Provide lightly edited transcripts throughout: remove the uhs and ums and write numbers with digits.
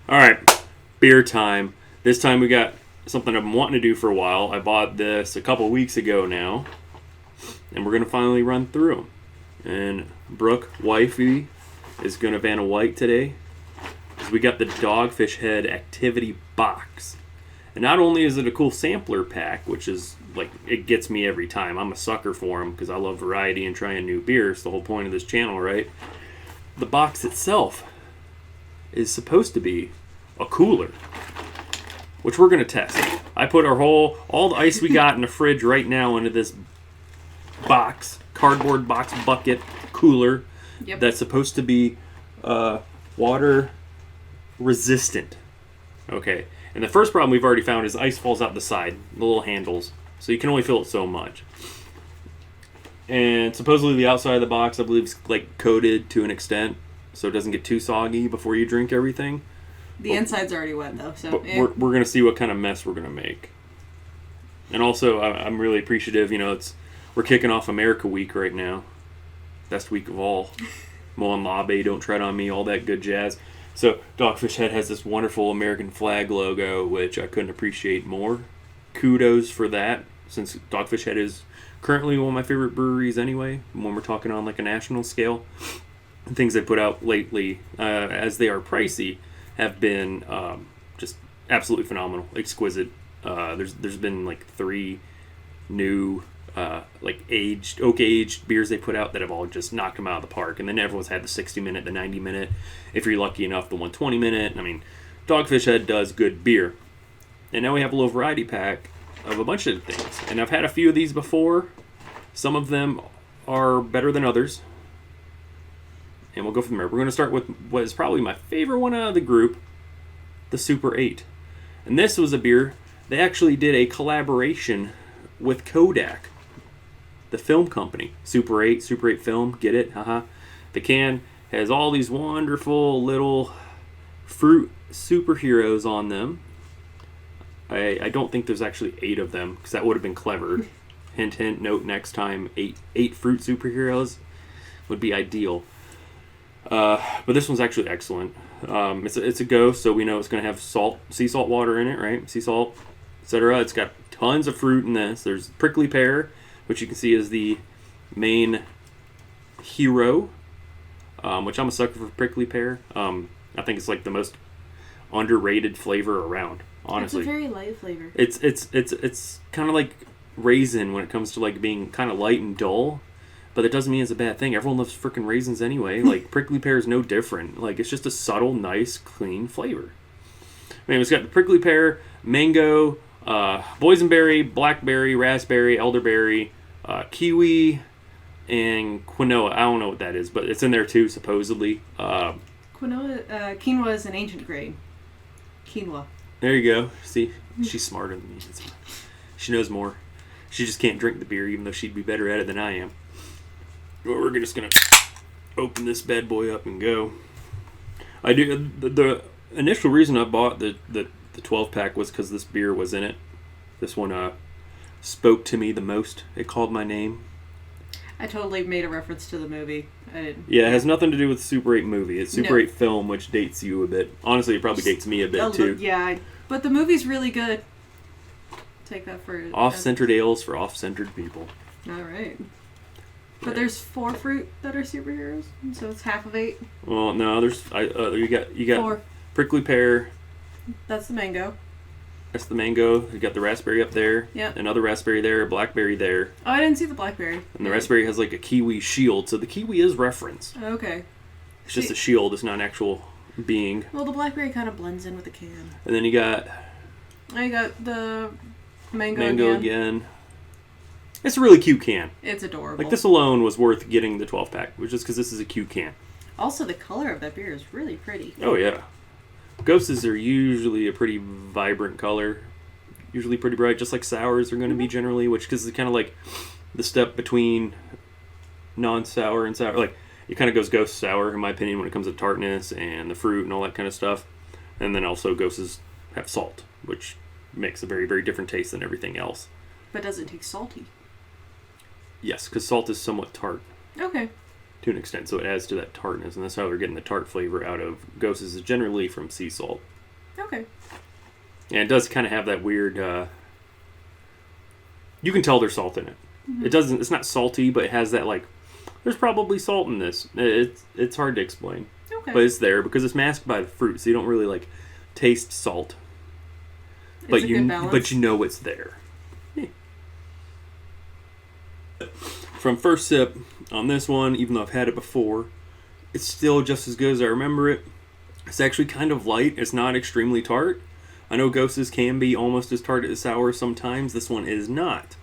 All right, beer time. This time we got something I've been wanting to do for a while. I bought this a couple weeks ago now, and we're going to finally run through them. And Brooke, wifey, is going to Vanna White today. We got the Dogfish Head Activity Box. And not only is it a cool sampler pack, which is, like, it gets me every time. I'm a sucker for them because I love variety and trying new beers. The whole point of this channel, right? The box itself is supposed to be a cooler, which we're going to test. I put all the ice we got in the fridge right now into this box, cardboard box bucket cooler. Yep. That's supposed to be water resistant. Okay. And the first problem we've already found is ice falls out the side, the little handles. So you can only fill it so much. And supposedly the outside of the box, I believe, is like coated to an extent, so it doesn't get too soggy before you drink everything. The inside's already wet though, so but we're going to see what kind of mess we're going to make. And also, I'm really appreciative. You know, we're kicking off America Week right now, best week of all. Mon Labe, don't tread on me, all that good jazz. So Dogfish Head has this wonderful American flag logo, which I couldn't appreciate more. Kudos for that, since Dogfish Head is currently one of my favorite breweries anyway, when we're talking on like a national scale. The things they put out lately, as they are pricey, have been just absolutely phenomenal, exquisite. There's been like 3 new like oak-aged beers they put out that have all just knocked them out of the park. And then everyone's had the 60-minute, the 90-minute, if you're lucky enough, the 120-minute. I mean, Dogfish Head does good beer. And now we have a little variety pack of a bunch of things. And I've had a few of these before. Some of them are better than others. And we'll go from there. We're going to start with what is probably my favorite one out of the group, the Super 8. And this was a beer, they actually did a collaboration with Kodak, the film company. Super 8 film, get it? Haha. The can has all these wonderful little fruit superheroes on them. I don't think there's actually 8 of them, because that would have been clever. Hint, hint, note next time, 8 fruit superheroes would be ideal. But this one's actually excellent. It's a Gose, so we know it's going to have sea salt water in it, right? Sea salt, etc. It's got tons of fruit in this. There's prickly pear, which you can see is the main hero, which I'm a sucker for prickly pear. I think it's like the most underrated flavor around, honestly. It's a very light flavor. It's kind of like raisin when it comes to like being kind of light and dull. But that doesn't mean it's a bad thing. Everyone loves freaking raisins anyway. Like, prickly pear is no different. Like, it's just a subtle, nice, clean flavor. I mean, it's got the prickly pear, mango, boysenberry, blackberry, raspberry, elderberry, kiwi, and quinoa. I don't know what that is, but it's in there too, supposedly. Quinoa is an ancient grain. Quinoa. There you go. See, she's smarter than me. She knows more. She just can't drink the beer, even though she'd be better at it than I am. We're just going to open this bad boy up and go. I do. The initial reason I bought the 12-pack was because this beer was in it. This one spoke to me the most. It called my name. I totally made a reference to the movie. I didn't. Yeah, it has nothing to do with the Super 8 movie. It's Super 8 film, which dates you a bit. Honestly, it probably dates me a bit, too. Yeah, but the movie's really good. Take that for... Off-centered ales for off-centered people. All right. But there's 4 fruit that are superheroes, so it's half of 8. Well, no, you got 4. Prickly pear. That's the mango. That's the mango. You got the raspberry up there. Yeah. Another raspberry there. A blackberry there. Oh, I didn't see the blackberry. And the raspberry has like a kiwi shield, so the kiwi is referenced. Okay. It's just a shield. It's not an actual being. Well, the blackberry kind of blends in with the can. And then you got... I got the mango again. It's a really cute can. It's adorable. Like, this alone was worth getting the 12-pack, which is because this is a cute can. Also, the color of that beer is really pretty. Oh, yeah. Goses are usually a pretty vibrant color. Usually pretty bright, just like sours are going to be generally, which is kind of like the step between non-sour and sour. Like, it kind of goes Gose sour, in my opinion, when it comes to tartness and the fruit and all that kind of stuff. And then also Goses have salt, which makes a very, very different taste than everything else. But does it taste salty? Yes, because salt is somewhat tart. Okay. To an extent, so it adds to that tartness, and that's how they're getting the tart flavor out of Goses is generally from sea salt. Okay. And it does kind of have that weird. You can tell there's salt in it. Mm-hmm. It doesn't. It's not salty, but it has that like. There's probably salt in this. It's hard to explain. Okay. But it's there because it's masked by the fruit, so you don't really like taste salt. It's a good balance. But you know it's there. Yeah. From first sip on this one, even though I've had it before, it's still just as good as I remember it. It's actually kind of light. It's not extremely tart. I know Goses can be almost as tart as sour sometimes. This one is not.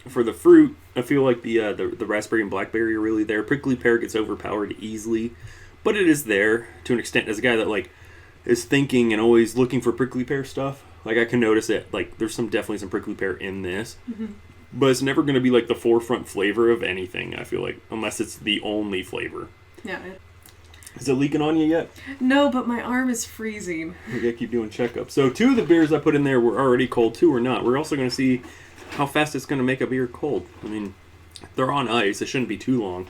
For the fruit, I feel like the raspberry and blackberry are really there. Prickly pear gets overpowered easily, but it is there to an extent. As a guy that like is thinking and always looking for prickly pear stuff, like I can notice it. Like there's definitely some prickly pear in this, but it's never going to be like the forefront flavor of anything. I feel like unless it's the only flavor. Yeah. Is it leaking on you yet? No, but my arm is freezing. We gotta keep doing checkups. So 2 of the beers I put in there were already cold, 2 were not. We're also going to see how fast it's going to make a beer cold. I mean, they're on ice. It shouldn't be too long.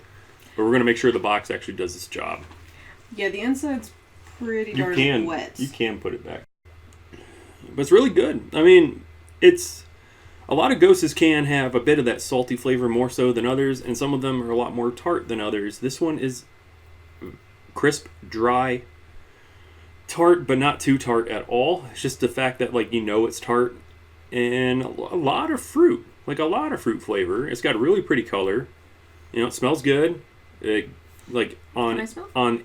But we're going to make sure the box actually does its job. Yeah, the inside's pretty darn wet. You can put it back. But it's really good. I mean, it's... A lot of Goses can have a bit of that salty flavor more so than others, and some of them are a lot more tart than others. This one is crisp, dry, tart, but not too tart at all. It's just the fact that, like, you know it's tart. And a lot of fruit. Like, a lot of fruit flavor. It's got a really pretty color. You know, it smells good. It, like, on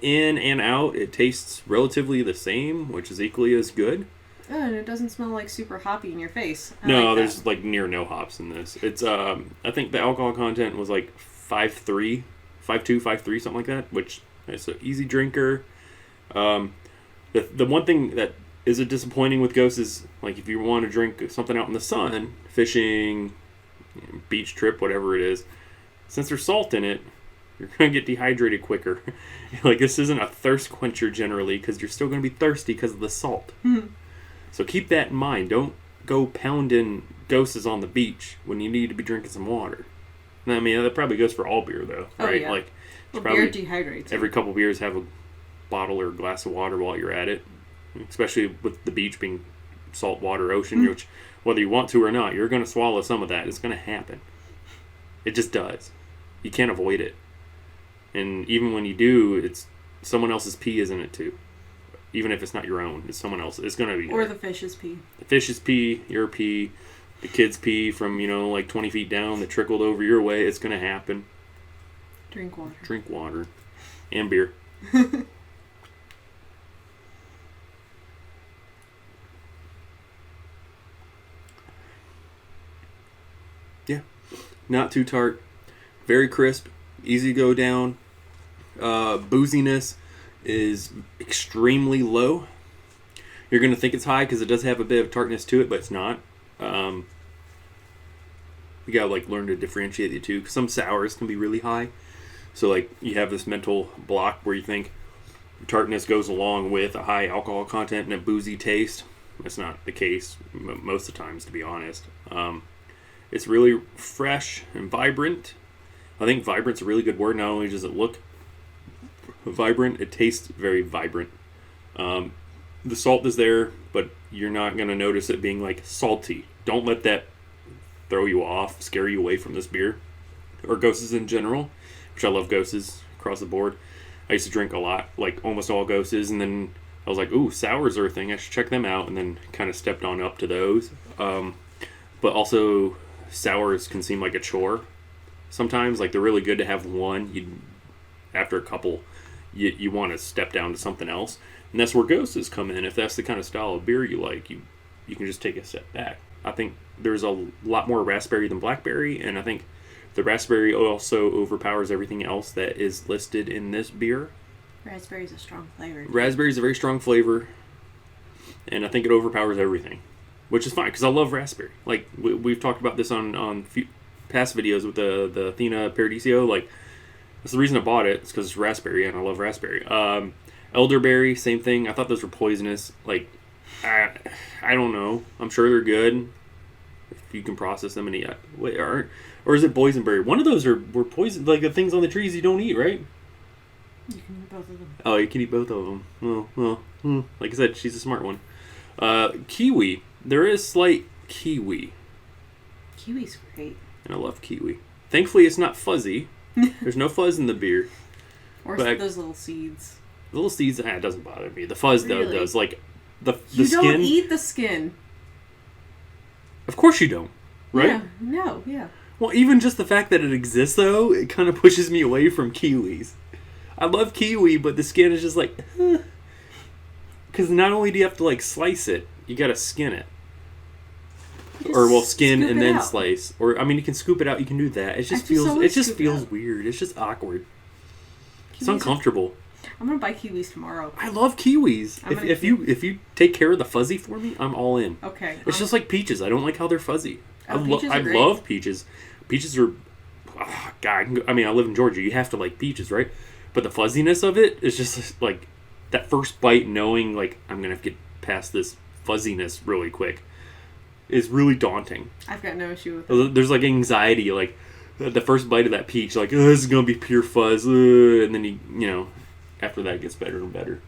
in and out, it tastes relatively the same, which is equally as good. Oh, and it doesn't smell like super hoppy in your face. No, there's like near no hops in this. It's I think the alcohol content was like 5.3, 5.2, 5.3, something like that, which is an easy drinker. The one thing that is a disappointing with Gose is like if you want to drink something out in the sun, fishing, beach trip, whatever it is, since there's salt in it, you're going to get dehydrated quicker. Like this isn't a thirst quencher generally because you're still going to be thirsty because of the salt. So keep that in mind. Don't go pounding Goses on the beach when you need to be drinking some water. I mean, that probably goes for all beer, though, right? Yeah. Like, beer dehydrates. Every couple of beers, have a bottle or a glass of water while you're at it. Especially with the beach being saltwater ocean, which whether you want to or not, you're going to swallow some of that. It's going to happen. It just does. You can't avoid it. And even when you do, it's someone else's pee is in it too. Even if it's not your own, it's someone else. It's going to be or there. The fish's pee. The fish's pee, your pee, the kid's pee from, like 20 feet down that trickled over your way. It's going to happen. Drink water. Drink water. And beer. Yeah. Not too tart. Very crisp. Easy to go down. Booziness is extremely low. You're going to think it's high because it does have a bit of tartness to it, but it's not. You got to learn to differentiate the two. 'Cause some sours can be really high. So you have this mental block where you think tartness goes along with a high alcohol content and a boozy taste. That's not the case most of the times, to be honest. It's really fresh and vibrant. I think vibrant's a really good word. Not only does it look vibrant, it tastes very vibrant. The salt is there, but you're not going to notice it being salty. Don't let that throw you off, scare you away from this beer. Or Goses in general, which I love Goses across the board. I used to drink a lot, almost all Goses, and then I was like, ooh, sours are a thing, I should check them out, and then kind of stepped on up to those. But also, sours can seem like a chore. Sometimes, they're really good to have one. After a couple, you want to step down to something else. And that's where Goses come in. If that's the kind of style of beer you like, you can just take a step back. I think there's a lot more raspberry than blackberry, and I think the raspberry also overpowers everything else that is listed in this beer. Raspberry's a strong flavor. Raspberry's a very strong flavor, and I think it overpowers everything, which is fine, because I love raspberry. We've talked about this on past videos with the Athena Paradiso. That's the reason I bought it. It's because it's raspberry, and I love raspberry. Elderberry, same thing. I thought those were poisonous. I don't know. I'm sure they're good if you can process them and eat. Wait, or is it boysenberry? One of those were poison, the things on the trees you don't eat, right? You can eat both of them. Oh, you can eat both of them. Well, Like I said, she's a smart one. Kiwi. There is slight kiwi. Kiwi's great. And I love kiwi. Thankfully, it's not fuzzy. There's no fuzz in the beer. Or those little seeds. The little seeds, it doesn't bother me. The fuzz, though, does. Like, the you skin. You don't eat the skin. Of course you don't. Right? Yeah. No, yeah. Well, even just the fact that it exists, though, it kind of pushes me away from kiwis. I love kiwi, but the skin is just like... Because not only do you have to, like, slice it, you gotta skin it. Or, well, skin and then slice. Or, I mean, you can scoop it out, you can do that. It just feels weird. It's just awkward. It's uncomfortable. I'm gonna buy kiwis tomorrow. I love kiwis. If you take care of the fuzzy for me, I'm all in. Okay. It's just like peaches. I don't like how they're fuzzy. I great. love peaches. Peaches are... Oh, God, I mean, I live in Georgia. You have to like peaches, right? But the fuzziness of it is just like... That first bite, knowing, like, I'm going to have to get past this fuzziness really quick, is really daunting. I've got no issue with it. There's, like, anxiety, like, the first bite of that peach, like, oh, this is going to be pure fuzz, and then, you know, after that it gets better and better.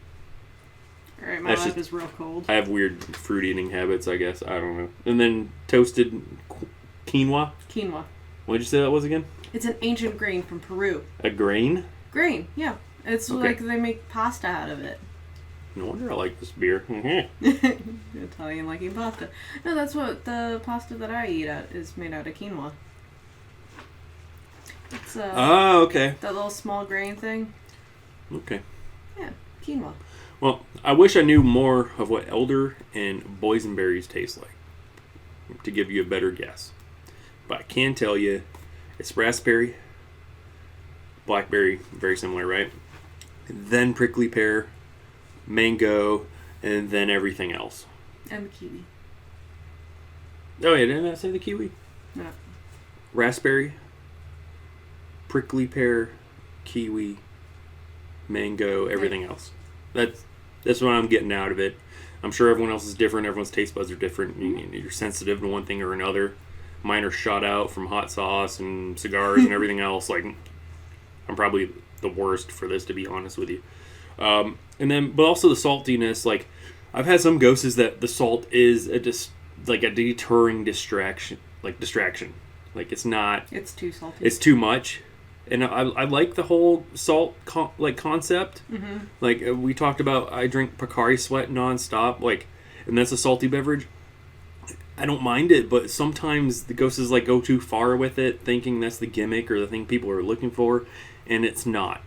Alright, my life is real cold. I have weird fruit eating habits, I guess. I don't know. And then toasted quinoa. Quinoa. What did you say that was again? It's an ancient grain from Peru. A grain? Grain, yeah. It's okay. Like they make pasta out of it. No wonder I like this beer. Italian liking pasta. No, that's what the pasta that I eat is made out of quinoa. It's oh, okay. That little small grain thing. Okay. Yeah, quinoa. Well, I wish I knew more of what elder and boysenberries taste like to give you a better guess. But I can tell you it's raspberry, blackberry, very similar, right? Then prickly pear, mango, and then everything else. And the kiwi. Oh, yeah, didn't I say the kiwi? No. Raspberry, prickly pear, kiwi, mango, everything else. That's what I'm getting out of it. I'm sure everyone else is different. Everyone's taste buds are different. You're sensitive to one thing or another. Mine are shot out from hot sauce and cigars and everything else. Like, I'm probably the worst for this, to be honest with you. But also the saltiness. Like, I've had some Goses that the salt is a deterring distraction. Like, it's not. It's too salty. It's too much. And I like the whole salt concept. Mm-hmm. Like, we talked about, I drink Pocari Sweat nonstop. Like, and that's a salty beverage. I don't mind it, but sometimes the Goses like go too far with it, thinking that's the gimmick or the thing people are looking for, and it's not.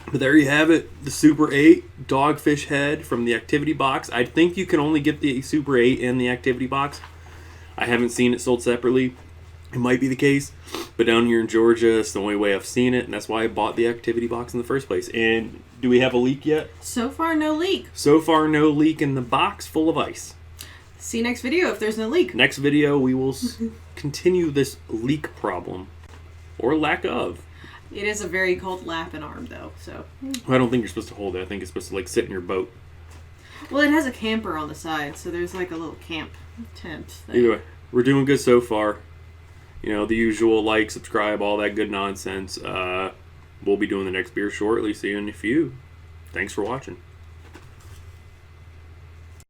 But there you have it, the Super 8 Dogfish Head from the Activity Box. I think you can only get the Super 8 in the Activity Box. I haven't seen it sold separately. It might be the case, but down here in Georgia, it's the only way I've seen it, and that's why I bought the Activity Box in the first place. And do we have a leak yet? So far, no leak. So far, no leak in the box full of ice. See you next video if there's no leak. Next video, we will continue this leak problem, or lack of. It is a very cold lapping arm, though, so... I don't think you're supposed to hold it. I think it's supposed to, like, sit in your boat. Well, it has a camper on the side, so there's, like, a little camp tent thing. Either way, we're doing good so far. You know, the usual, like, subscribe, all that good nonsense. We'll be doing the next beer shortly. See you in a few. Thanks for watching.